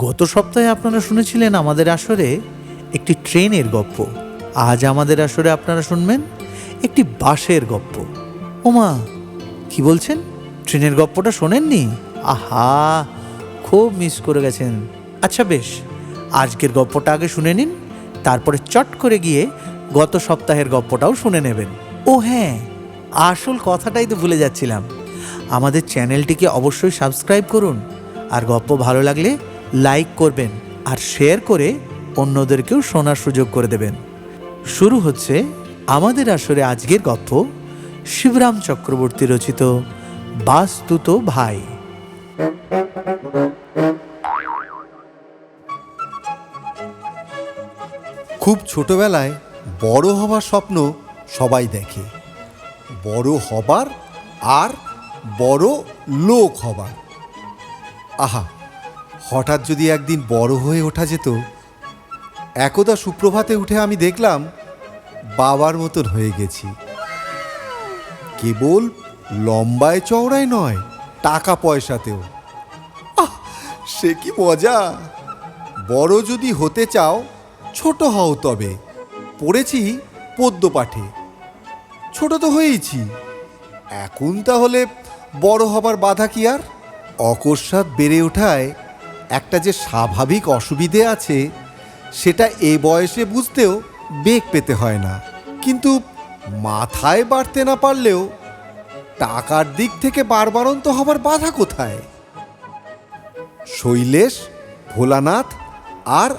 গত সপ্তাহে আপনারা শুনেছিলেন আমাদের আসরে একটি ট্রেনের গল্প। আজ আমাদের আসরে আপনারা শুনবেন একটি বাসের গল্প। ওমা, কি বলছেন? ট্রেনের গল্পটা শোনেননি? আহা, খুব মিস করে গেছেন। আচ্ছা বেশ, আজকের গল্পটা আগে শুনে নিন, তারপরে চট করে গিয়ে গত সপ্তাহের গল্পটাও শুনে নেবেন। ও হ্যাঁ, আসল কথাটাই তো ভুলে যাচ্ছিলাম। আমাদের চ্যানেলটিকে অবশ্যই সাবস্ক্রাইব করুন, আর গল্প ভালো লাগলে লাইক করবেন আর শেয়ার করে অন্যদেরকেও শোনার সুযোগ করে দেবেন। শুরু হচ্ছে আমাদের আসরে আজকের গল্প, শিবরাম চক্রবর্তী রচিত বাস্তুত ভাই। খুব ছোটবেলায় বড় হবার স্বপ্ন সবাই দেখে, বড় হবার আর বড় লোক হবার। আহা, হঠাৎ যদি একদিন বড় হয়ে ওঠা যেত। একদা সুপ্রভাতে উঠে আমি দেখলাম বাবার মতন হয়ে গেছি। কেবল লম্বায় চওড়ায় নয়, টাকা পয়সাতেও। আহ, সে কি মজা! বড় যদি হতে চাও ছোট হও তবে। পড়েছি পদ্য পাঠে, ছোট তো হয়েইছি। এখন তাহলে বড় হবার বাধা কি আর? অকস্মাৎ বেড়ে ওঠায় একটা যে স্বাভাবিক অসুবিধে আছে, সেটা এ বয়সে বুঝতেও বেগ পেতে হয় না। কিন্তু মাথায় বাড়তে না পারলেও টাকার দিক থেকে বাড়বাড়ন্ত হবার বাধা কোথায়? শৈলেশ, ভোলানাথ আর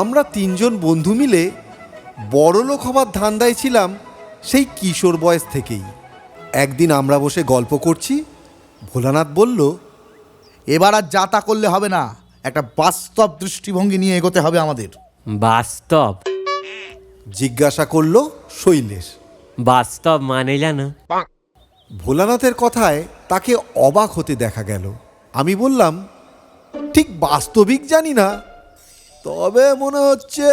আমরা তিনজন বন্ধু মিলে বড়লোক হবার ধান্দায় ছিলাম সেই কিশোর বয়স থেকেই। একদিন আমরা বসে গল্প করছি, ভোলানাথ বলল, এবার আর যা তা করলে হবে না, একটা বাস্তব দৃষ্টিভঙ্গি নিয়ে এগোতে হবে আমাদের। বাস্তব? জিজ্ঞাসা করল শৈলেশ। বাস্তব মানে জানো? ভোলানাথের কথায় তাকে অবাক হতে দেখা গেল। আমি বললাম, ঠিক বাস্তবিক জানি না, তবে মনে হচ্ছে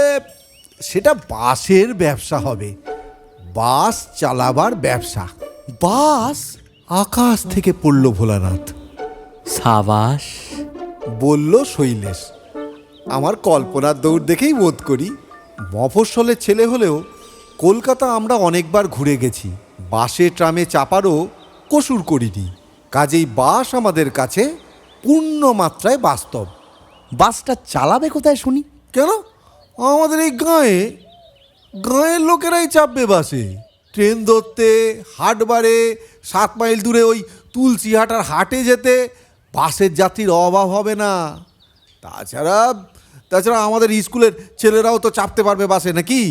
সেটা বাসের ব্যবসা হবে, বাস চালাবার ব্যবসা। বাস? আকাশ থেকে পড়ল ভোলানাথ। সাবাস, বলল শৈলেশ। আমার কল্পনার দৌড় দেখেই বোধ করি মফস্বলের ছেলে হলেও কলকাতা আমরা অনেকবার ঘুরে গেছি, বাসে ট্রামে চাপারও কসুর করিনি। কাজেই বাস আমাদের কাছে পূর্ণ মাত্রায় বাস্তব। বাসটা চালাবে কোথায় শুনি? কেন, আমাদের এই গাঁয়ের লোকেরাই চাপবে বাসে। ট্রেন ধরতে, হাটবারে 7 মাইল দূরে ওই তুলসীহাটার হাটে যেতে বাসের যাত্রীর অভাব হবে না। তাছাড়া আমাদের স্কুলের ছেলেরাও তো চাপতে পারবে বাসে, নাকি?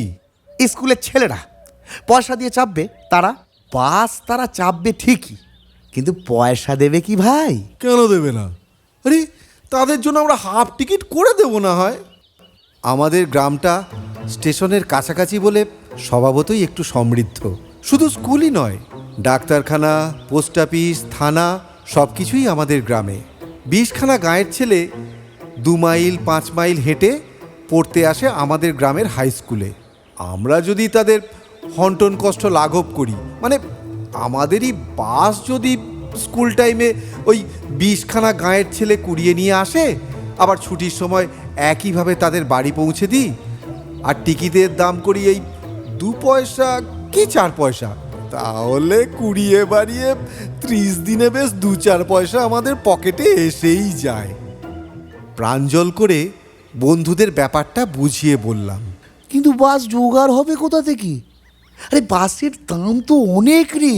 স্কুলের ছেলেরা পয়সা দিয়ে চাপবে, তারা চাপবে ঠিকই, কিন্তু পয়সা দেবে কি ভাই? কেন দেবে না? আরে, তাদের জন্য আমরা হাফ টিকিট করে দেব না হয়। আমাদের গ্রামটা স্টেশনের কাছাকাছি বলে স্বভাবতই একটু সমৃদ্ধ। শুধু স্কুলই নয়, ডাক্তারখানা, পোস্ট অফিস, থানা সব কিছুই আমাদের গ্রামে। 20খানা গাঁয়ের ছেলে 2 মাইল 5 মাইল হেঁটে পড়তে আসে আমাদের গ্রামের হাই স্কুলে। আমরা যদি তাদের হন্টন কষ্ট লাঘব করি, মানে আমাদেরই বাস যদি স্কুল টাইমে ওই 20খানা গাঁয়ের ছেলে কুড়িয়ে নিয়ে আসে, আবার ছুটির সময় একইভাবে তাদের বাড়ি পৌঁছে দিই, আর টিকিটের দাম করি এই 2 পয়সা কি 4 পয়সা, তাহলে কুড়িয়ে বাড়িয়ে 30 দিনে বেশ 2-4 পয়সা আমাদের পকেটে এসেই যায়। প্রাঞ্জল করে বন্ধুদের ব্যাপারটা বুঝিয়ে বললাম। কিন্তু বাস জোগাড় হবে কোথা থেকে? আরে বাসের দাম তো অনেক রে।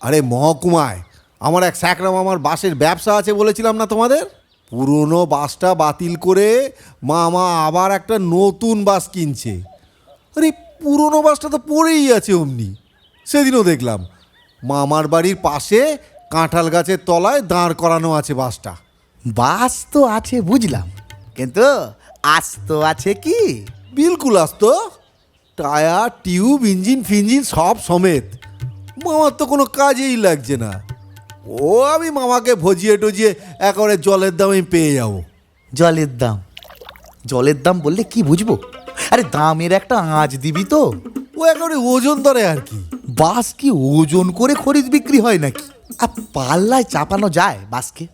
আরে মহকুমায় আমার এক স্যাকরাম আমার বাসের ব্যবসা আছে বলেছিলাম না তোমাদের? পুরনো বাসটা বাতিল করে মামা আবার একটা নতুন বাস কিনছে। আরে পুরনো বাসটা তো পড়েই আছে অমনি। সেদিনও দেখলাম মামার বাড়ির পাশে কাঁঠাল গাছের তলায় দাঁড় করানো আছে বাসটা। বাস তো আছে বুঝলাম, কিন্তু আস্ত আছে কি? বিলকুল আসতো, টায়ার, টিউব, ইঞ্জিন ফিঞ্জিন সব সমেত। মামার তো কোনো কাজেই লাগছে না। আমি মামাকে ভজিয়ে টজিয়ে একেবারে জলের দামে পেয়ে যাব। জলের দাম বললে কি বুঝবো? আরে দামের একটা আঁচ দিবি তো। একেবারে ওজন ধরে আর কি। বাস কি ওজন করে খরিদ বিক্রি হয় নাকি? আর পাল্লায় চাপানো যায় বাসকে?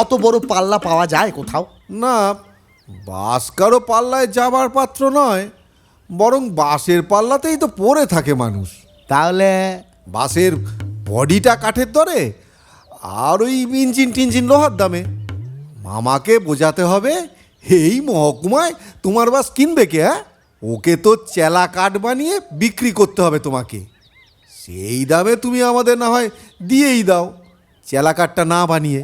অত বড় পাল্লা পাওয়া যায় কোথাও? না, বাস কারো পাল্লায় যাবার পাত্র নয়, বরং বাসের পাল্লাতেই তো পড়ে থাকে মানুষ। তাহলে বাসের বডিটা কাঠের দরে আর ওই ইঞ্জিন টিঞ্জিন লোহার দামে। মামাকে বোঝাতে হবে এই মহকুমায় তোমার বাস কিনবে কে? হ্যাঁ, ওকে তো চেলা কাঠ বানিয়ে বিক্রি করতে হবে তোমাকে। সেই দামে তুমি আমাদের না হয় দিয়েই দাও, চেলা কাঠটা না বানিয়ে।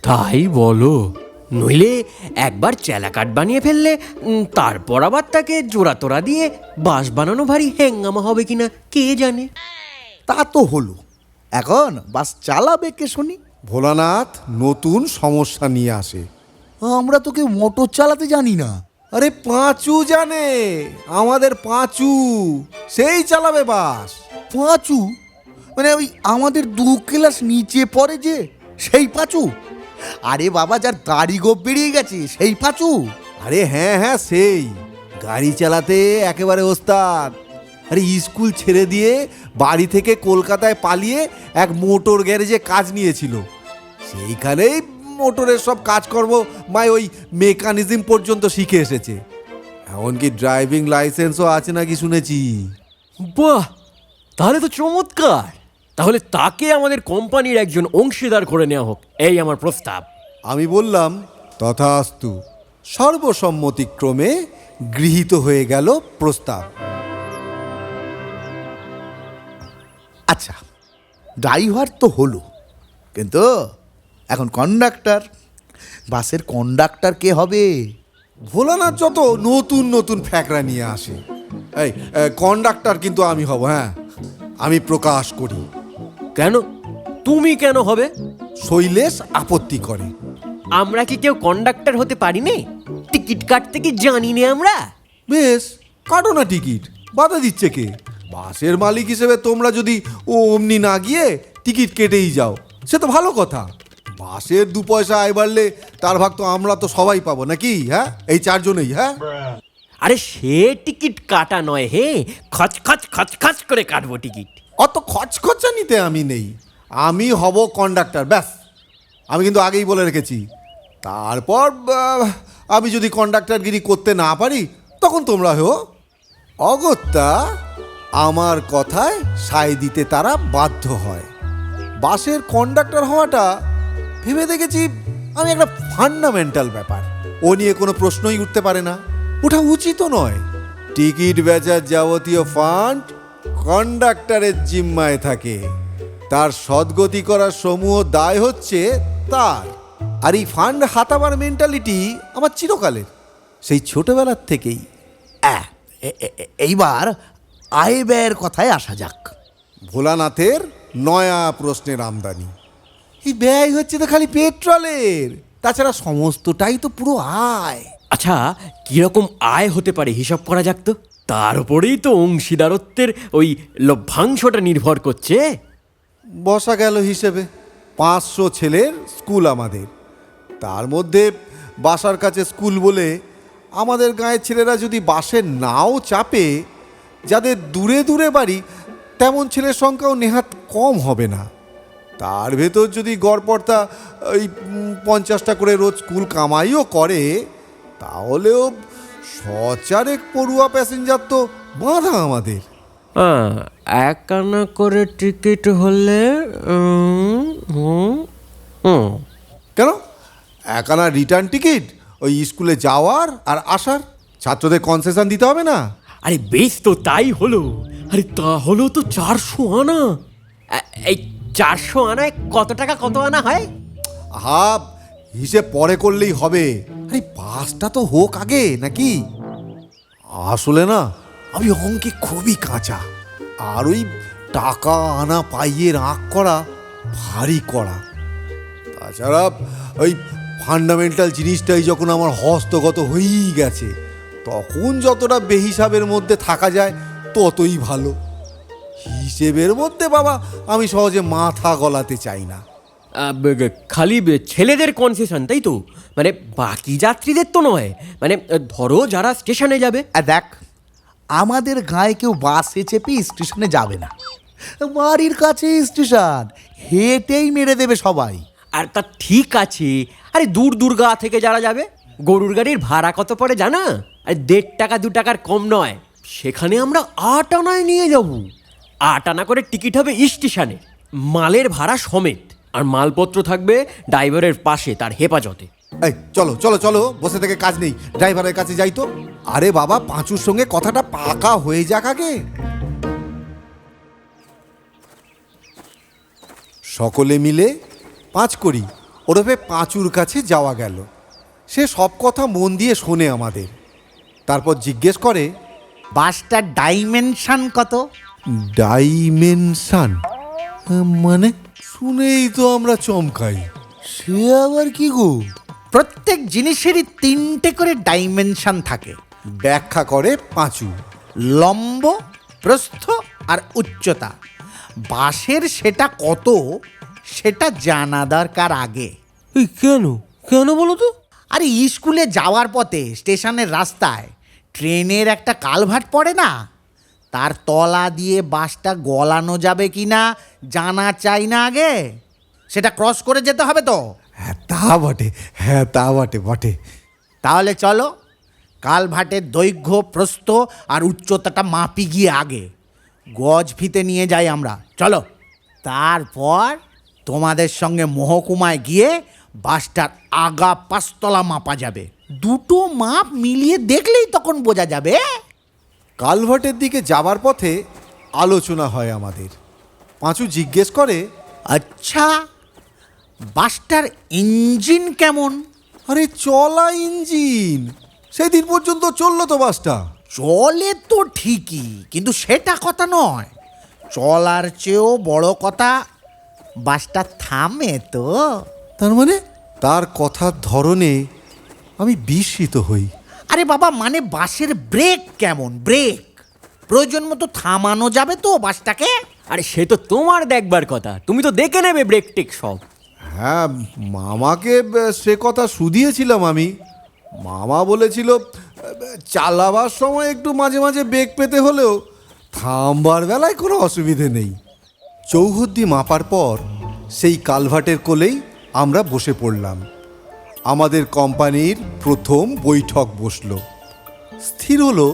তাই বলো? নইলে একবার চেলা কাঠ বানিয়ে ফেললে তারপর আবার তাকে জোড়া তোড়া দিয়ে বাঁশ বানানো ভারী হেঙ্গামা হবে কিনা কে জানে। তা তো হলো, এখন বাস চালাবে কে শুনি? ভোলানাথ নতুন সমস্যা নিয়ে আসে। আমরা তো কেউ মোটর চালাতে জানি না। আরে পাঁচু জানে, আমাদের পাঁচু, সেই চালাবে বাস। পাঁচু মানে ওই আমাদের 2 ক্লাস নিচে পড়ে যে সেই পাঁচু? আরে বাবা, যার দাড়ি গোপ বেরিয়ে গেছে সেই পাঁচু? আরে হ্যাঁ হ্যাঁ, সেই গাড়ি চালাতে একেবারে ওস্তাদ। আরে স্কুল ছেড়ে দিয়ে বাড়ি থেকে কলকাতায় পালিয়ে এক মোটর গ্যারেজে কাজ নিয়েছিল। সেইখানেই মোটরের সব কাজকর্ম ওই মেকানিজম পর্যন্ত শিখে এসেছে। এমনকি ড্রাইভিং লাইসেন্সও আছে নাকি শুনেছি। বাহ, তাহলে তো চমৎকার। তাহলে তাকে আমাদের কোম্পানির একজন অংশীদার করে নেওয়া হোক, এই আমার প্রস্তাব। আমি বললাম তথাস্তু। সর্বসম্মতিক্রমে গৃহীত হয়ে গেল প্রস্তাব। আচ্ছা, ড্রাইভার তো হলো, কিন্তু এখন কন্ডাক্টর। বাসের কন্ডাক্টর কে হবে? ভোলানাথ যত নতুন নতুন ফ্যাকরা নিয়ে আসে। এই কন্ডাক্টর কিন্তু আমি হব। হ্যাঁ, আমি প্রকাশ করি। কেন? তুমি কেন হবে? শৈলেশ আপত্তি করে। আমরা কি কেউ কন্ডাক্টর হতে পারি নে? টিকিট কাটতে কি জানি নে আমরা? বেশ, কাটো না টিকিট, বাধা দিচ্ছে কে? বাসের মালিক হিসেবে তোমরা যদি অমনি না গিয়ে টিকিট কেটেই যাও, সে তো ভালো কথা। বাসের 2 পয়সা আয় বাড়লে তার ভাগ তো আমরা তো সবাই পাবো নাকি? হ্যাঁ, এই 4 জনেই। হ্যাঁ, আরে সে টিকিট কাটা নয় হে, খচ খচ খচ খচ করে কাটবো টিকিট। অত খচখচা নিতে আমি নেই, আমি হব কন্ডাক্টর, ব্যাস। আমি কিন্তু আগেই বলে রেখেছি। তারপর আমি যদি কন্ডাক্টরগিরি করতে না পারি তখন তোমরা হো। অগত্যা আমার কথায় সায় দিতে তারা বাধ্য হয়। বাসের কন্ডাক্টর হওয়াটা ভেবে দেখেছি আমি একটা ফান্ডামেন্টাল ব্যাপার। ও নিয়ে কোনো প্রশ্নই উঠতে পারে না, ওটা উচিতও নয়। টিকিট বেচার যাবতীয় ফান্ড কন্ডাক্টরের জিম্মায় থাকে, তার সদ্গতি করার সমূহ দায় হচ্ছে তার। আর এই ফান্ড হাতাবার মেন্টালিটি আমার চিরকালের, সেই ছোটবেলার থেকেই। এইবার আয় ব্যয়ের কথায় আসা যাক। ভোলানাথের নয়া প্রশ্নের আমদানি। এই ব্যয় হচ্ছে তো খালি পেট্রোলের, তাছাড়া সমস্তটাই তো পুরো আয়। আচ্ছা, কিরকম আয় হতে পারে হিসাব করা যাক তো। তার উপরেই তো অংশীদারত্বের ওই লভ্যাংশটা নির্ভর করছে। বসা গেল হিসেবে 500 ছেলের স্কুল আমাদের, তার মধ্যে বাসার কাছে স্কুল বলে আমাদের গাঁয়ের ছেলেরা যদি বাসে নাও চাপে, যাদের দূরে দূরে বাড়ি তেমন ছেলের সংখ্যাও নেহাত কম হবে না। তার ভেতর যদি গড়পড়তা ওই 50টা করে রোজ স্কুল কামাইও করে, তাহলেও 100-4 পড়ুয়া প্যাসেঞ্জার তো বাঁধা আমাদের। 1 আনা করে টিকিট হলে কেন? 1 আনা রিটার্ন টিকিট, ওই স্কুলে যাওয়ার আর আসার। ছাত্রদের কনসেশন দিতে হবে না? আরে বেশ তো, তাই হলো। আরে তা হলো তো 400 আনা। এই 400 আনায় কত টাকা, কত আনা হয়? হাব হিসেব পরে করলেই হবে। আরে বাসটা তো হোক আগে নাকি? আসলে না, আমি অঙ্কে খুবই কাঁচা, আর ওই টাকা আনা পাইয়ে রাগ করা ভারী করা। তাছাড়া ওই ফান্ডামেন্টাল জিনিসটাই যখন আমার হস্তগত হয়েই গেছে, তখন যতটা বেহিসাবের মধ্যে থাকা যায় ততই ভালো। হিসেবের মধ্যে বাবা আমি সহজে মাথা গলাতে চাই না। খালি ছেলেদের কনসেশন তাই তো? মানে বাকি যাত্রীদের তো নয়? মানে ধরো যারা স্টেশনে যাবে। দেখ, আমাদের গায়ে কেউ বাসে চেপে স্টেশনে যাবে না। বাড়ির কাছে স্টেশন, হেঁটেই মেরে দেবে সবাই। আর তা ঠিক আছে, আরে দূর দূর গা থেকে যারা যাবে, গরুর গাড়ির ভাড়া কত পড়ে জানা? আরে 1.5 টাকা 2 টাকার কম নয়। সেখানে আমরা 8 আনায় নিয়ে যাব। 8 আনা করে টিকিট হবে স্টেশনে, মালের ভাড়া সমেত। আর মালপত্র থাকবে ড্রাইভারের পাশে, তার হেফাজতে। এই চলো চলো চলো, বসে থেকে কাজ নেই, ড্রাইভারের কাছে যাই তো। আরে বাবা, পাঁচুর সঙ্গে কথাটা পাকা হয়ে যাক আগে। সকলে মিলে পাঁচকড়ি ওরফে পাঁচুর কাছে যাওয়া গেল। সে সব কথা মন দিয়ে শোনে আমাদের। তারপর জিজ্ঞেস করে, বাসটার ডাইমেনশন কত? ডাইমেনশন মানে? শুনেই তো আমরা চমকাই। সে আবার কি গো? প্রত্যেক জিনিসেরই 3টে করে ডাইমেনশন থাকে। ব্যাখ্যা করে পাঁচু। লম্ব, প্রস্থ আর উচ্চতা। বাসের সেটা কত সেটা জানা দরকার আগে। কেন কেন বলো তো? আরে স্কুলে যাওয়ার পথে স্টেশনের রাস্তায় ট্রেনের একটা কালভার্ট পড়ে না, তার তলা দিয়ে বাসটা গলানো যাবে কি না জানা চাই না আগে? সেটা ক্রস করে যেতে হবে তো। হ্যাঁ তা বটে, হ্যাঁ তা বটে বটে। তাহলে চলো কালভার্টের দৈর্ঘ্য, প্রস্থ আর উচ্চতাটা মাপি গিয়ে আগে। গজ ফিতে নিয়ে যাই আমরা, চলো। তারপর তোমাদের সঙ্গে মহকুমায় গিয়ে বাসটার আগা পাঁচতলা মাপা যাবে। দুটো মাপ মিলিয়ে দেখলেই তখন বোঝা যাবে। কালভার্টের দিকে যাবার পথে আলোচনা হয় আমাদের। পাঁচু জিজ্ঞেস করে, আচ্ছা, বাসটার ইঞ্জিন কেমন? আরে চলা ইঞ্জিন, সেদিন পর্যন্ত চললো তো বাসটা। চলে তো ঠিকই, কিন্তু সেটা কথা নয়। চলার চেয়েও বড় কথা, বাসটা থামে তো। তার মানে? তার কথার ধরনে আমি বিস্মিত হই। আরে বাবা, মানে বাসের ব্রেক কেমন? ব্রেক প্রয়োজন মতো থামানো যাবে তো বাসটাকে? আরে সে তো তোমার দেখবার কথা, তুমি তো দেখে নেবে ব্রেক টেক সব। হ্যাঁ, মামাকে সে কথা শুধিয়েছিলাম আমি। মামা বলেছিল চালাবার সময় একটু মাঝে মাঝে বেগ পেতে হলেও থামবার বেলায় কোনো অসুবিধে নেই। চৌহদ্দি মাপার পর সেই কালভার্টের কোলেই আমরা বসে পড়লাম। আমাদের কোম্পানির প্রথম বৈঠক বসলো। স্থির হলো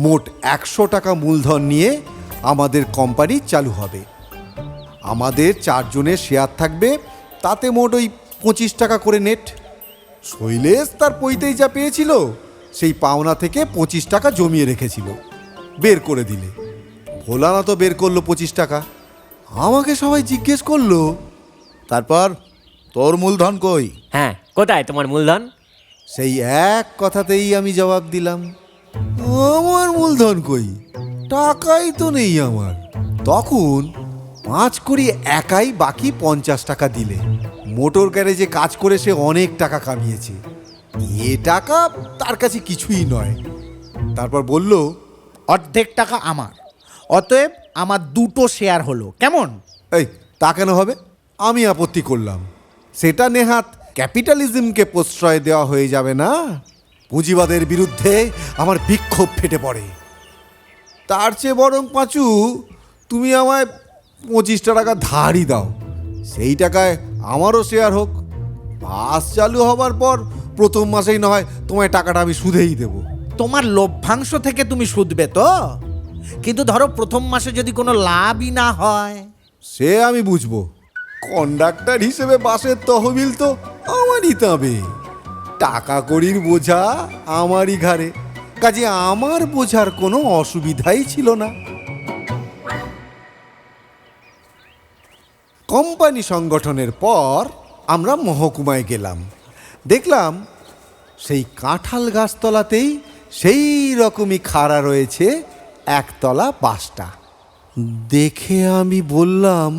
মোট 100 টাকা মূলধন নিয়ে আমাদের কোম্পানি চালু হবে। আমাদের 4 জনের শেয়ার থাকবে, তাতে মোট ওই 25 টাকা করে নেট। শৈলেশ তার পৈতেই যা পেয়েছিল সেই পাওনা থেকে 25 টাকা জমিয়ে রেখেছিল, বের করে দিলে। ভোলানা তো বের করলো 25 টাকা। আমাকে সবাই জিজ্ঞেস করলো, তারপর তোর মূলধন কই? হ্যাঁ, কোথায় তোমার মূলধন? সেই এক কথাতেই আমি জবাব দিলাম, আমার মূলধন কই, টাকাই তো নেই আমার। তখন 5 কড়ি একাই বাকি 50 টাকা দিলে। মোটর গ্যারেজে কাজ করে সে অনেক টাকা কামিয়েছে, এ টাকা তার কাছে কিছুই নয়। তারপর বলল, অর্ধেক টাকা আমার, অতএব আমার 2টো শেয়ার হলো, কেমন? এই তা কেন হবে? আমি আপত্তি করলাম। সেটা নেহাত ক্যাপিটালিজমকে প্রশ্রয় দেওয়া হয়ে যাবে না? পুঁজিবাদের বিরুদ্ধে আমার বিক্ষোভ ফেটে পড়ে। তার চেয়ে বরং পাঁচু, তুমি আমায় 25 টাকা ধারই দাও, সেই টাকায় আমারও শেয়ার হোক। বাস চালু হবার পর প্রথম মাসেই না হয় তোমায় টাকাটা আমি সুদেই দেবো। তোমার লভ্যাংশ থেকে তুমি শুধবে তো, কিন্তু ধরো প্রথম মাসে যদি কোনো লাভই না হয়? সে আমি বুঝবো, কন্ডাক্টর হিসেবে বাসের তহবিল তো আমারই তবে। টাকা কড়ির বোঝা আমারই ঘাড়ে, কাজে আমার বোঝার কোনো অসুবিধাই ছিল না। কোম্পানি সংগঠনের পর আমরা মহকুমায় গেলাম। দেখলাম সেই কাঁঠাল গাছতলাতেই সেই রকমই খাড়া রয়েছে একতলা বাসটা। দেখে আমি বললাম,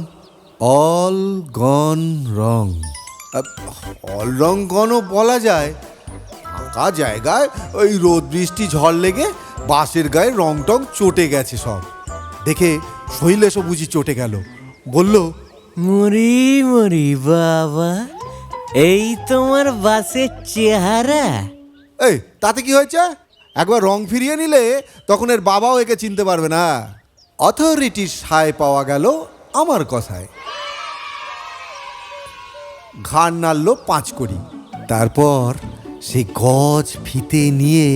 অল গন রং। অল রং গনও বলা যায়। ফাঁকা জায়গায় ওই রোদ বৃষ্টি ঝড় লেগে বাসের গায়ে রং টং চটে গেছে সব। দেখে শৈলেশও বুঝি চটে গেল, বলল, মরি মরি বাবা, এই তোমার বাসের চেহারা? এই তাতে কি হয়েছে? একবার রং ফিরিয়ে নিলে তখন এর বাবাও একে চিনতে পারবে না। অথরিটির সায় পাওয়া গেল আমার কথায়। ঘাড় নাড়ল 5 কড়ি। তারপর সেই গজ ফিতে নিয়ে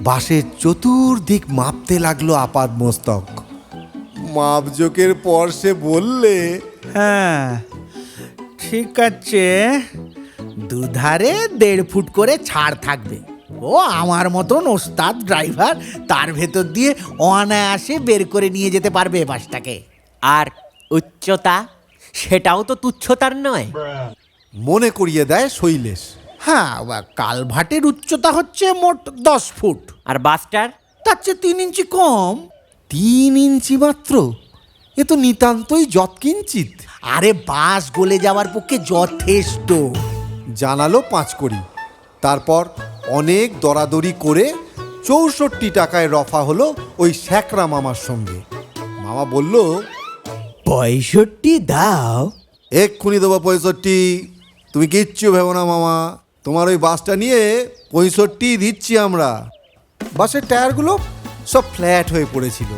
বাঁশের চতুর্দিক মাপতে লাগলো আপাদ মস্তক। মাপজোকের পর সে বললে, হ্যাঁ ঠিক আছে, দুধারে 1.5 ফুট করে ছাড় থাকবে। ও আমার মতন ওস্তাদ ড্রাইভার তার ভেতর দিয়ে অনায়াসে বের করে নিয়ে যেতে পারবে বাসটাকে। আর উচ্চতা, সেটাও তো তুচ্ছতার নয়। মনে করিয়ে দেয় শৈলেশ। হ্যাঁ, কালভার্টের উচ্চতা হচ্ছে মোট 10 ফুট। আর বাসটার? তার চেয়ে 3 ইঞ্চি কম। 3 ইঞ্চি মাত্র? এ তো নিতান্তই যৎকিঞ্চিত। আরে বাস গলে যাওয়ার পক্ষে যথেষ্ট। জানালো 5 কড়ি। তারপর অনেক দরাদরি করে 64 টাকায় রফা হলো ওই শ্যাকরা মামার সঙ্গে। মামা বলল, 65 দাও। এক্ষুনি দেবো 65। তুমি কিচ্ছু ভেবো না মামা, তোমার ওই বাসটা নিয়ে 65 দিচ্ছি আমরা। বাসের টায়ারগুলো সব ফ্ল্যাট হয়ে পড়েছিল,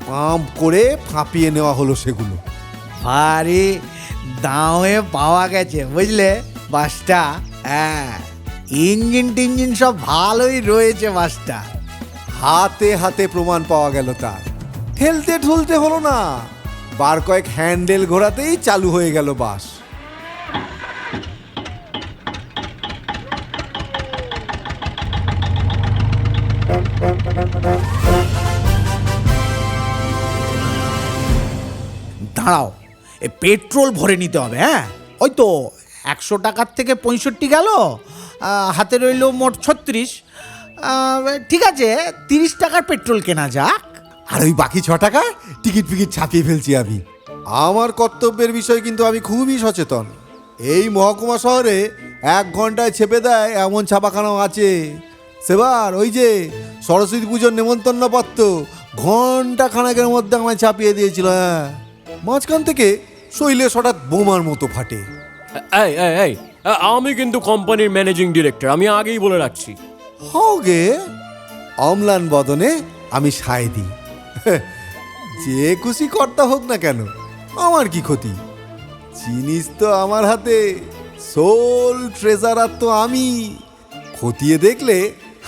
পাম্প করে ফাঁপিয়ে নেওয়া হলো সেগুলো। আরে দামে পাওয়া গেছে বুঝলে বাসটা। হ্যাঁ, ইঞ্জিন টিঞ্জিন সব ভালোই রয়েছে বাসটা। হাতে হাতে প্রমাণ পাওয়া গেল তার। ঠেলতে ঠুলতে হলো না, বার কয়েক হ্যান্ডেল ঘোরাতেই চালু হয়ে গেল বাস। দাঁড়াও, এ পেট্রোল ভরে নিতে হবে। হ্যাঁ, ওই তো 100 টাকার থেকে 65 গেল, হাতে রইল মোট 36। ঠিক আছে, 30 টাকার পেট্রোল কেনা যাক। আর ওই বাকি 6 টাকায় টিকিট ফিকিট ছাপিয়ে ফেলছি আমি। আমার কর্তব্যের বিষয় কিন্তু আমি খুবই সচেতন। এই মহকুমা শহরে 1 ঘন্টায় ছেপে দেয় এমন ছাপাখানাও আছে। সেবার ওই যে সরস্বতী পুজোর নেমন্তন্নপত্র ঘন্টা খানেকের মধ্যে আমায় ছাপিয়ে দিয়েছিল। হ্যাঁ, মাঝখান থেকে শৈলেশ হঠাৎ বোমার মতো ফাটে। এই এই এই আমি কিন্তু কোম্পানির ম্যানেজিং ডিরেক্টর, আমি আগেই বলে রাখছি। হগে অম্লান বদনে আমি সায় দিই। যে খুশি কর্তা হোক না কেন, আমার কি ক্ষতি? জিনিস তো আমার হাতে, সোল ট্রেজারার তো আমি। খতিয়ে দেখলে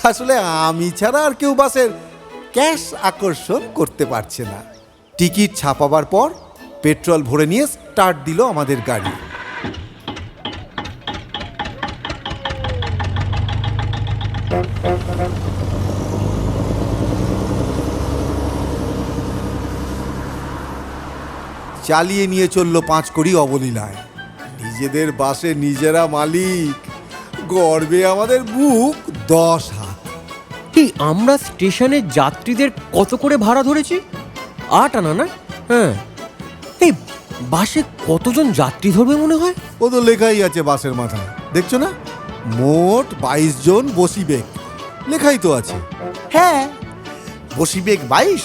আসলে আমি ছাড়া আর কেউ বাসের ক্যাশ আকর্ষণ করতে পারছে না। টিকিট ছাপাবার পর পেট্রোল ভরে নিয়ে স্টার্ট দিল আমাদের গাড়ি। চালিয়ে নিয়ে চলল 5 কড়ি অবলীলায়। নিজেদের বাসে নিজেরা মালিক, গর্বে আমাদের বুক 10 হাত। এই আমরা স্টেশনে যাত্রীদের কত করে ভাড়া ধরেছি? 8 আনা না? হ্যাঁ। এই বাসে কতজন যাত্রী ধরবে মনে হয়? ও তো লেখাই আছে বাসের মাথায়, দেখছো না? মোট 22 জন বসিবেগ, লেখাই তো আছে। হ্যাঁ, বসিবেগ 22,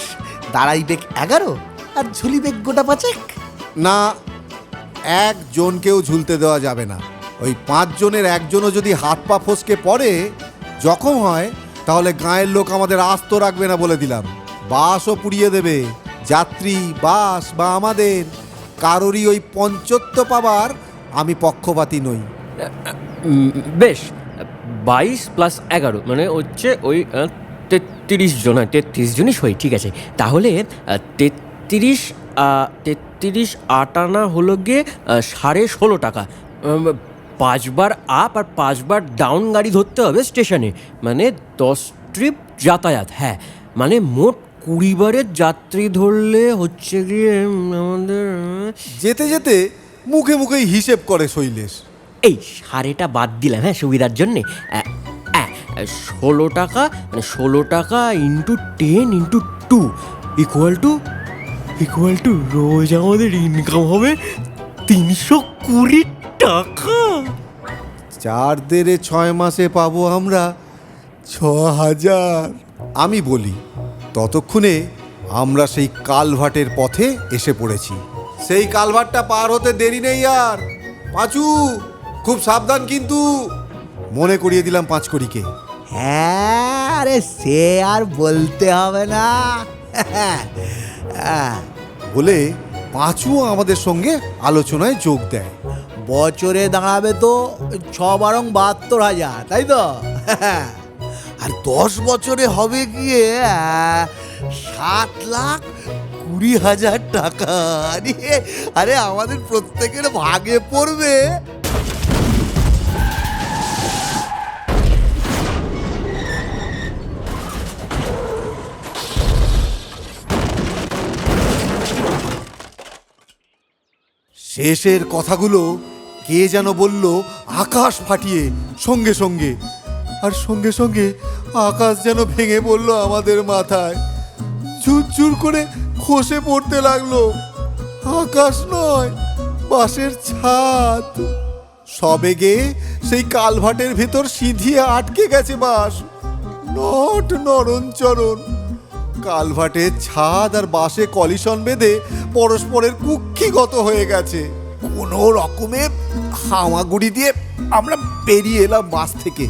দাঁড়াইবেগ 11, আর ঝুলিবেগ গোটা 5। না, একজনকেও ঝুলতে দেওয়া যাবে না। ওই 5 জনের একজনও যদি হাত পা ফসকে পড়ে, জখম হয়, তাহলে গাঁয়ের লোক আমাদের আস্ত রাখবে না বলে দিলাম। বাসও পুড়িয়ে দেবে। যাত্রী, বাস বা আমাদের কারোরই ওই পঞ্চত্ব পাবার আমি পক্ষপাতী নই। বেশ, 22 + 11 মানে হচ্ছে ওই 33 জন। 33 জনই সই, ঠিক আছে। তাহলে 33 8 আনা হলো গিয়ে 16.5 টাকা। 5 বার আপ আর 5 বার ডাউন গাড়ি ধরতে হবে স্টেশনে, মানে 10 ট্রিপ যাতায়াত। হ্যাঁ, মানে মোট 20 বারের যাত্রী ধরলে হচ্ছে গিয়ে আমাদের যেতে যেতে মুখে মুখেই হিসেব করে শৈলেশ। এই সাড়েটা বাদ দিলাম, হ্যাঁ, সুবিধার জন্যে। 16 টাকা, মানে 16 টাকা ইন্টু 10 ইন্টু 2 ইকুয়াল টু রোজ আমাদের ইনকাম হবে 320 টাকা। 4 দেড়ে 6 মাসে পাবো আমরা 6000। আমি বলি, ততক্ষণে আমরা সেই কালভার্টের পথে এসে পড়েছি। সেই কালভার্টটা পার হতে দেরি নেই আর। পাঁচু, খুব সাবধান কিন্তু। মনে করিয়ে দিলাম 5 কড়িকে। হ্যাঁ, আরে সে আর বলতে হবে না। বলে পাঁচু আমাদের সঙ্গে আলোচনায় যোগ দেয়। বছরে দাঁড়াবে তো 6×12 তাই তো? আর 10 বছরে হবে গিয়ে 7,20,000 টাকা। আরে আমাদের প্রত্যেকের ভাগে পড়বে। শেষের কথাগুলো কে যেন বলল আকাশ ফাটিয়ে সঙ্গে সঙ্গে, আর সঙ্গে সঙ্গে আকাশ যেন ভেঙে পড়ল আমাদের মাথায়, ঝুরঝুর করে খসে পড়তে লাগলো। আকাশ নয়, বাঁশের ছাদ। সবেগে সেই কালভার্টের ভেতর সিঁধিয়ে আটকে গেছে বাঁশ, নট নরণচরণ। কালভার্টের ছাদ আর বাঁশে কলিশন বেঁধে পরস্পরের কুক্ষিগত হয়ে গেছে। কোনো রকমে হামাগুড়ি দিয়ে আমরা বেরিয়ে এলাম বাস থেকে।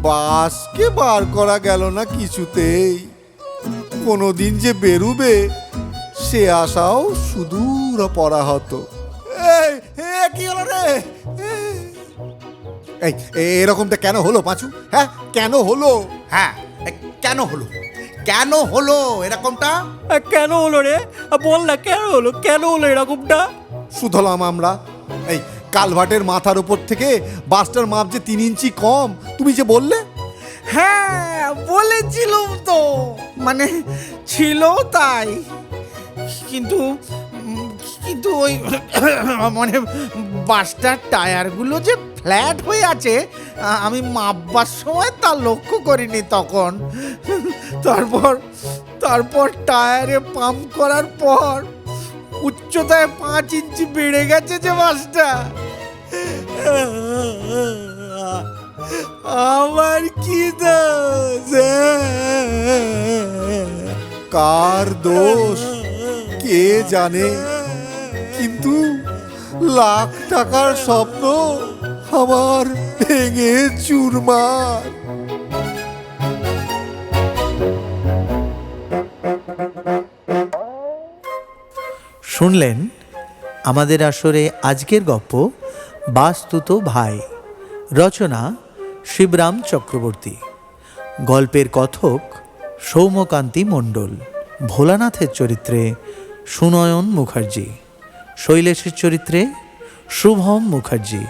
বাসকে বার করা গেল না কিছুতেই। কোনোদিন যে বেরুবে সে আশাও সুদূর পরাহত। কি হলো রে? এই এরকমটা কেন হলো পাঁচু? হ্যাঁ, কেন হলো? হ্যাঁ, কেন হলো? কেন হলো এরকমটা? কেন হলো রে? বল না, কেন হলো এরকমটা? শুধলাম আমরা। এই কালভার্টের মাথার উপর থেকে বাসটার মাপ যে 3 ইঞ্চি কম, তুমি যে বললে। হ্যাঁ, বলেছিলাম তো, মানে ছিল তাই। কিন্তু কিন্তু ওই মানে বাসটার টায়ারগুলো যে ফ্ল্যাট হয়ে আছে, আমি মাপবার সময় তা লক্ষ্য করিনি তখন। তারপর টায়ারে পাম্প করার পর উচ্চতায় 5 ইঞ্চি বেড়ে গেছে যে বাসটা। আমার কি দোষ? কার দোষ কে জানে, কিন্তু লাখ টাকার স্বপ্ন আমার ভেঙে চুরমার। শুনলেন আমাদের আসরে আজকের গল্প বাস্তুত ভাই। রচনা শিবরাম চক্রবর্তী। গল্পের কথক সৌম্যকান্তি মণ্ডল। ভোলানাথের চরিত্রে সুনয়ন মুখার্জি, শৈলেশের চরিত্রে শুভম মুখার্জি,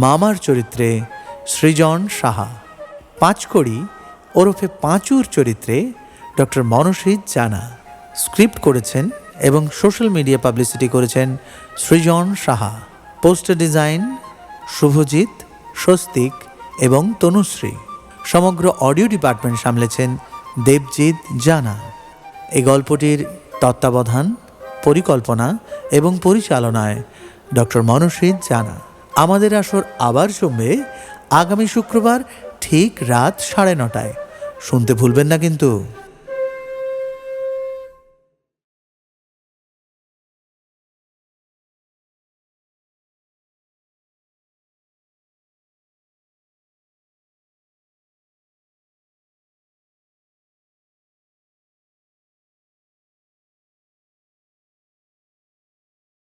মামার চরিত্রে সৃজন সাহা, পাঁচকড়ি ওরফে পাঁচুর চরিত্রে ডক্টর মনসিদ জানা। স্ক্রিপ্ট করেছেন এবং সোশ্যাল মিডিয়া পাবলিসিটি করেছেন সৃজন সাহা। পোস্টার ডিজাইন শুভজিৎ, স্বস্তিক এবং তনুশ্রী। সমগ্র অডিও ডিপার্টমেন্ট সামলেছেন দেবজিৎ জানা। এই গল্পটির তত্ত্বাবধান, পরিকল্পনা এবং পরিচালনায় ডক্টর মনসিদ জানা। আমাদের আসর আবার জমবে আগামী শুক্রবার ঠিক রাত 9:30। শুনতে ভুলবেন না কিন্তু।